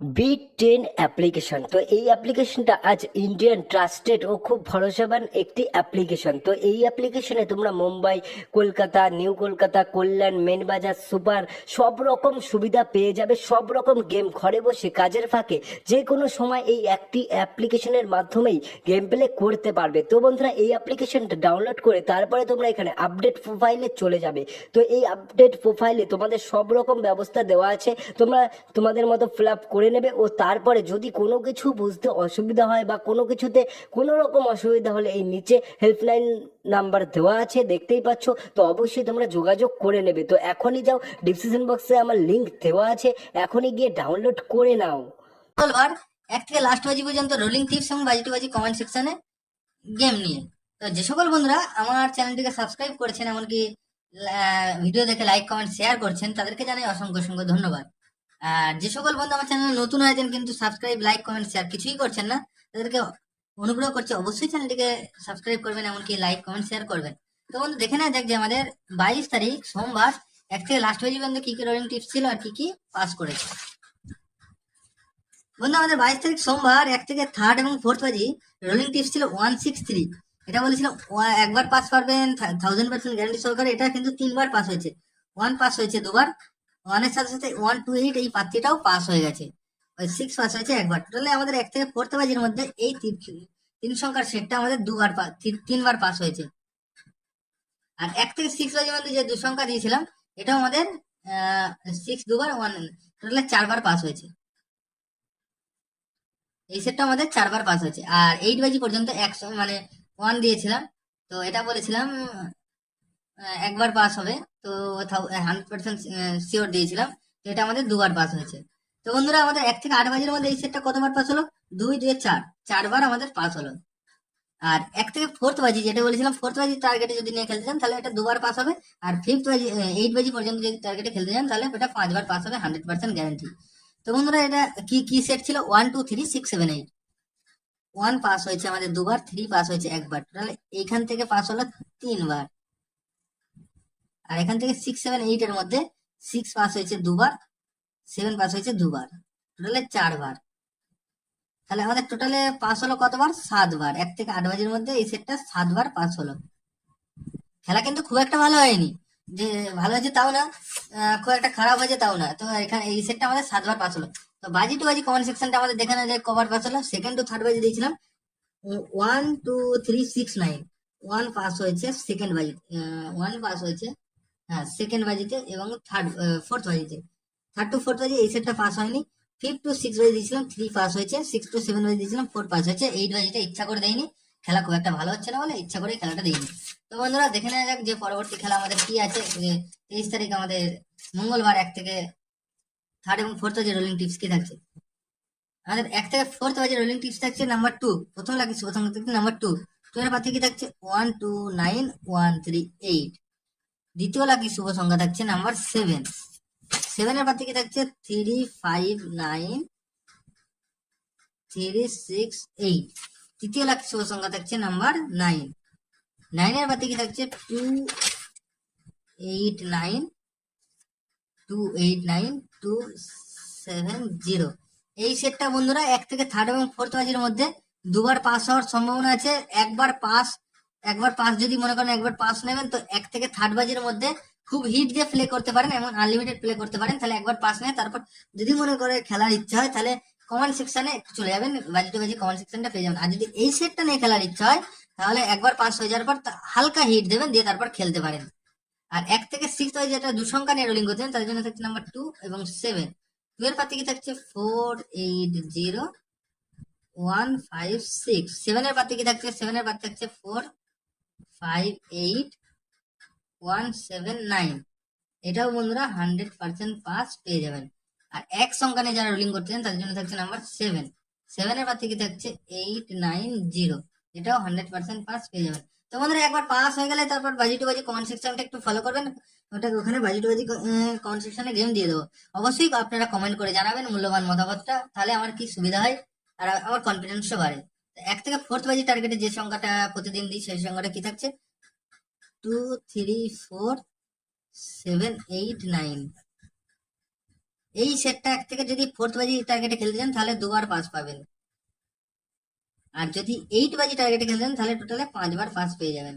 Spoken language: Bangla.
B10 application. তো এই অ্যাপ্লিকেশনটা আজ ইন্ডিয়ান ট্রাস্টেড ও খুব ভরসাবান একটি অ্যাপ্লিকেশন। তো এই অ্যাপ্লিকেশনে তোমরা মুম্বাই, কলকাতা, নিউ কলকাতা, কল্যাণ, মেনবাজার, সুপার সব রকম সুবিধা পেয়ে যাবে। সব রকম গেম ঘরে বসে কাজের ফাঁকে যে কোনো সময় এই একটি অ্যাপ্লিকেশনের মাধ্যমেই গেম প্লে করতে পারবে। তো বন্ধুরা, এই অ্যাপ্লিকেশনটা ডাউনলোড করে তারপরে তোমরা এখানে আপডেট প্রোফাইলে চলে যাবে। তো এই আপডেট প্রোফাইলে তোমাদের সব রকম ব্যবস্থা দেওয়া আছে, তোমরা তোমাদের মতো ফিল আপ করে নেবে। ও তারপরে যদি কোনো কিছু বুঝতে অসুবিধা হয় বা কোনো কিছুতে কোনো রকম অসুবিধা হলে এই নিচে হেল্পলাইন নাম্বার দেওয়া আছে, দেখতেই পাচ্ছ। তো অবশ্যই তোমরা যোগাযোগ করে নেবে। তো এখনই যাও, ডিসক্রিপশন বক্সে আমার লিংক দেওয়া আছে, এখনই গিয়ে ডাউনলোড করে নাও। মঙ্গলবার 1 থেকে লাস্ট বাজি পর্যন্ত রোলিং টিপস এবং বাজি টু বাজি কমেন্ট সেকশনে গেম নিয়ে। তো যে সকল বন্ধুরা আমার চ্যানেলটিকে সাবস্ক্রাইব করেছেন, এমনকি ভিডিও দেখে লাইক কমেন্ট শেয়ার করছেন, তাদেরকে জানাই অসংখ্য অসংখ্য ধন্যবাদ। আর যে সকল বন্ধু আমার চ্যানেলে নতুন হয়েছেন কিন্তু সাবস্ক্রাইব লাইক কমেন্ট শেয়ার কিছুই করছেন না, তাদেরকে অনুগ্রহ করছে অবশ্যই চ্যানেলটিকে সাবস্ক্রাইব করবেন, এমনকি লাইক কমেন্ট শেয়ার করবেন। তো বন্ধু দেখে নেওয়া যাক যে আমাদের 22 তারিখ সোমবার 1 থেকে লাস্ট বাজি পর্যন্ত কি কি রোলিং টিপস ছিল আর কি কি পাস করেছে। বন্ধু আমাদের 22 তারিখ সোমবার 1 থেকে থার্ড এবং ফোর্থ বাজি রোলিং টিপস ছিল 163। এটা বলেছিল একবার পাস পারবেন 1000% গ্যারান্টি সহকারে। এটা কিন্তু 3বার পাস হয়েছে। 1 পাস হয়েছে 2বার, 1 এর সাথে সাথে 128 এই পাত্রটাও পাস হয়ে গেছে। ওই 6 পাস হয়েছে একবার। টোটালে আমাদের 1 থেকে ফোর্থ বাজির মধ্যে এই তিন সংখ্যার সেটটা আমাদের 3বার পাস হয়েছে। আর 1 থেকে 6 বাজির মধ্যে যে 2 সংখ্যা দিয়েছিলাম এটাও আমাদের 6 2বার 1, টোটালে 4বার পাস হয়েছে। এই সেটটা আমাদের 4বার পাস হয়েছে। আর 8 বাজি পর্যন্ত মানে 1 দিয়েছিলাম, তো এটা বলেছিলাম একবার পাস হবে। তো 100% শিওর দিয়েছিলাম, তো এটা আমাদের 2বার পাস হয়েছে। তো বন্ধুরা আমাদের 1 থেকে 8 বাজির মধ্যে এই সেটটা কতবার পাস হলো? 2 2 4, 4বার আমাদের পাস হলো। আর 1 থেকে ফোর্থ বাজি যেটা বলেছিলাম, ফোর্থ বাজি টার্গেটে যদি নিয়ে খেলতে চান তাহলে এটা 2বার পাস হবে। আর ফিফথ বাজি 8 বাজি পর্যন্ত যদি টার্গেটে খেলতে চান তাহলে এটা 5বার পাস হবে, 100% গ্যারান্টি। তো বন্ধুরা এটা কি কি সেট ছিল? 1 2 3 6 7 8। 1 পাস হয়েছে আমাদের 2বার, 3 পাস হয়েছে একবার, টোটাল এইখান থেকে পাস হলো 3বার। আর এখান থেকে 6 7 8 এর মধ্যে 6 পাস হয়েছে 2বার, 7 পাস হয়েছে 2বার, টোটালে 4বার। তাহলে আমাদের টোটালে পাস হলো কতবার? 7বার। 1 থেকে 8 বাজির মধ্যে এই সেটটা 7বার পাস হলো। খেলা কিন্তু খুব একটা ভালো হয়নি, যে ভালো হয়েছে তাও না, খুব একটা খারাপ হয়েছে তাও না। তো এখানে এই সেটটা আমাদের 7বার পাস হলো। তো বাজি টু বাজি কমেন্ট সেকশনটা আমাদের দেখে নেওয়া যায় কবার পাস হলো। সেকেন্ড টু থার্ড বাজি দিয়েছিলাম 1 2 3 6 9। 1 পাস হয়েছে সেকেন্ড বাজি, 1 পাস হয়েছে হ্যাঁ সেকেন্ড বাজিতে, এবং ফোর্থ বাজিতে। থার্ড টু ফোর্থ বাজি এই সেটটা পাস হয়নি। ফিফথ টু সিক্স বাজি দিয়েছিলাম, 3 পাস হয়েছে। 6 টু 7 বাজি দিয়েছিলাম, 4 পাস হয়েছে। 8 বাজিটা ইচ্ছা করে দেয়নি, খেলা খুব একটা ভালো হচ্ছে না বলে ইচ্ছা করে খেলাটা দেয়নি। তো বন্ধুরা দেখে নেওয়া যাক যে পরবর্তী খেলা আমাদের কি আছে। 23 তারিখ আমাদের মঙ্গলবার 1 থেকে থার্ড এবং ফোর্থ বাজি রোলিং টিপস কি থাকছে। আমাদের 1 থেকে ফোর্থ বাজি রোলিং টিপস থাকছে নাম্বার 2। প্রথম লাগিয়েছি, প্রথম থাকছে নাম্বার 2। 2 এর পাশে কি থাকছে? 1 2 9 1 3 8। দ্বিতীয় লাকি শুভ সংখ্যা থাকছে নাম্বার 7। 7 এর পাশে কি থাকছে? 3 5 9 3 6 8। তৃতীয় লাকি শুভ সংখ্যা থাকছে নাম্বার 9। 9 এর পাশে কি থাকছে? 2 8 9 2 8 9 2 7 0। এই সেটটা বন্ধুরা 1 থেকে থার্ড এবং ফোর্থ বাজির মধ্যে 2বার পাস হওয়ার সম্ভাবনা আছে। একবার পাস যদি মনে করেন একবার পাস নেবেন, তো 1 থেকে থার্ড বাজির মধ্যে খুব হিট দিয়ে প্লে করতে পারেন, এমন আনলিমিটেড প্লে করতে পারেন। তাহলে একবার পাস নেয়, তারপর যদি মনে করে খেলার ইচ্ছা হয় তাহলে কমেন্ট সেকশনে একটু চলে যাবেন, বাজি টু বাজি কমেন্ট সেকশনটা পেয়ে যাবেন। আর যদি এই সেটটা নিয়ে খেলার ইচ্ছা হয় তাহলে একবার পাস হয়ে যাওয়ার পর হালকা হিট দেবেন, দিয়ে তারপর খেলতে পারেন। আর 1 থেকে 6 বাজি যেটা 2 সংখ্যা নিয়ে রোলিং করতেন তাদের জন্য থাকছে নাম্বার 2 এবং 7। 2 এর পাতে কি থাকছে? 4 8 0 1 5 6। 7 এর পাতে কি থাকছে? 7 এর পাতে থাকছে 4 5 8 1 7 9। এটাও বন্ধুরা 100% পাস পেয়ে যাবেন। আর এক সংখ্যা নিয়ে যারা রোলিং করতেছেন তাদের জন্য থাকছে নাম্বার 7। 7 এর পাতে কি থাকছে? 8 9 0। এটাও 100% পাস পেয়ে যাবেন। তো বন্ধুরা একবার পাস হয়ে গেলে তারপর বাজি টু বাজি কমেন্ট সেকশনটা একটু ফলো করবেন। ওখানে বাজি টু বাজি কমেন্ট সেকশনে গেম দিয়ে দেবো। অবশ্যই আপনারা কমেন্ট করে জানাবেন মূল্যবান মতামতটা, তাহলে আমার কি সুবিধা হয় আর আমার কনফিডেন্সও বাড়ে। 1 থেকে ফোর্থ বাজি টার্গেটে যে সংখ্যাটা প্রতিদিন দিই সেই সংখ্যাটা কি থাকছে? 2 3 4 7 8 9। এই সেটটা থেকে যদি ফোর্থ বাজি টার্গেটে খেলতে চান তাহলে দুবার পাস পাবেন, আর যদি এইট বাজি টার্গেটে খেলতে চান তাহলে টোটালে 5বার পাস পেয়ে যাবেন।